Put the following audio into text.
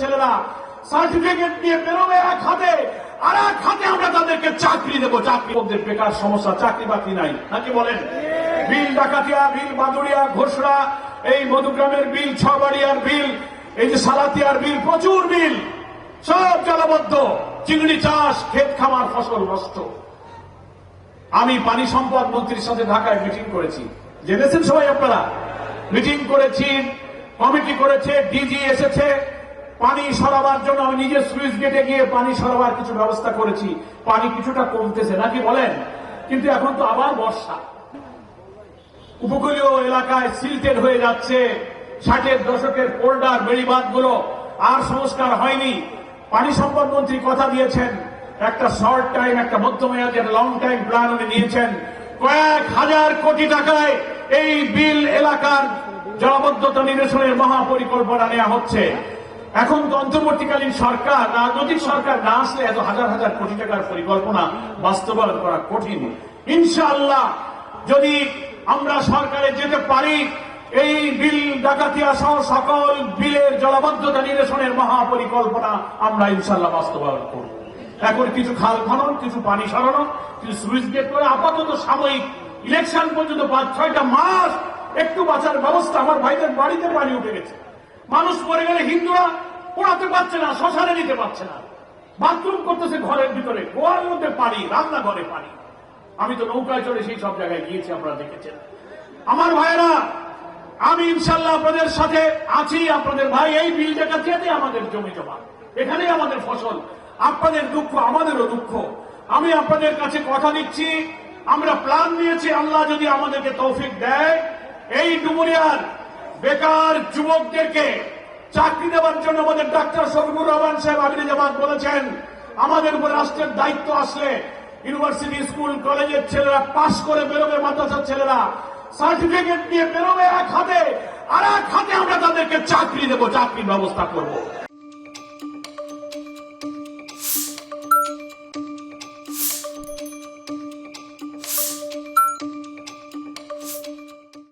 ছেলেরা সার্টিফিকেট নিয়ে বেরোবে এক হাতে, আর এক হাতে আমরা তাদেরকে চাকরি দেবো। চাকরি বেকার সমস্যা, চাকরি বাকরি নাই, নাকি বলেন? বিল ডাকাতিয়া, বিল বাদুড়িয়া, ঘোষড়া, এই মধুগ্রামের বিল, ছবাড়িয়ার বিল, এই যে সালাতিয়ার বিল, প্রচুর বিল, সব জলবদ্ধ। চিংড়ি চাষ, ক্ষেত খামার, ফসল নষ্ট। আমি পানি সম্পদ মন্ত্রীর সাথে ঢাকায় মিটিং করেছি, জেনেছেন সবাই আপনারা। মিটিং করেছি, কমিটি করেছে, ডিজি এসেছে। পানি সরাবার জন্য আমি নিজে সুইচ গেটে গিয়ে পানি সরাবার কিছু ব্যবস্থা করেছি। পানি কিছুটা কমতেছে, নাকি বলেন? কিন্তু এখন তো আবার বর্ষা, উপকূলীয় এলাকায় সিল্টেড হয়ে যাচ্ছে। 60-এর দশকের পোল্ডার বেড়িবাঁধগুলো আর সংস্কার হয়নি। পানি সম্পদ মন্ত্রী কথা দিয়েছেন, একটা শর্ট টাইম, একটা মধ্যমেয়াদী, একটা লং টাইম প্ল্যান উনি নিয়েছেন। কয়েক হাজার কোটি টাকায় এই বিল এলাকার জলাবদ্ধতা নিরসনের মহাপরিকল্পনা নেওয়া হচ্ছে। এখন তো অন্তর্বর্তীকালীন সরকার, রাজনৈতিক সরকার না আসলে এত হাজার হাজার কোটি টাকার পরিকল্পনা বাস্তবায়ন করা কঠিন। ইনশাআল্লাহ যদি আমরা সরকারে যেতে পারি, এই বিল ডাকাতিয়া সহ সকল বিলের জলাবদ্ধতা নিরসনের মহাপরিকল্পনা আমরা ইনশাআল্লাহ বাস্তবায়ন করব। এখন কিছু খাল খনন, কিছু পানি সরানো, কিছু সুইচ গেট করে আপাতত সাময়িক ইলেকশন পর্যন্ত 5-6টা মাস একটু বাঁচার ব্যবস্থা। আমার ভাইদের বাড়িতে পানি উঠে গেছে, মানুষ মরে গেলে হিন্দুরা পোড়াতে পারছে না, শ্মশানে নিতে পারছে না, বাথরুম করতেছে ঘরের ভিতরে, গোয়ার মধ্যে পানি, রান্নাঘরে পানি। আমি তো নৌকায় চড়ে সেই সব জায়গায় গিয়েছি, আপনারা দেখেছেন। আমার ভাইয়েরা, আমি ইনশাল্লাহ আপনাদের সাথে আছি। আপনাদের ভাই, এই বিল ডাকাতিয়াতে আমাদের জমি জমা, এখানেই আমাদের ফসল। আপনাদের দুঃখ আমাদেরও দুঃখ। আমি আপনাদের কাছে কথা দিচ্ছি, আমরা প্ল্যান নিয়েছি। আল্লাহ যদি আমাদেরকে তৌফিক দেয়, এই ডুমুরিয়ার বেকার যুবকদেরকে চাকরি দেওয়ার জন্য আমাদের ডাক্তার শফিকুর রহমান সাহেব আমিরে জামাত বলেছেন, আমাদের উপর রাষ্ট্রের দায়িত্ব আসলে ইউনিভার্সিটি, স্কুল, কলেজের ছেলেরা পাশ করে বেরোবে, মাদ্রাসার ছেলেরা সার্টিফিকেট নিয়ে বেরোবে এক হাতে, আর এক হাতে আমরা তাদেরকে চাকরি দেবো, চাকরির ব্যবস্থা করব।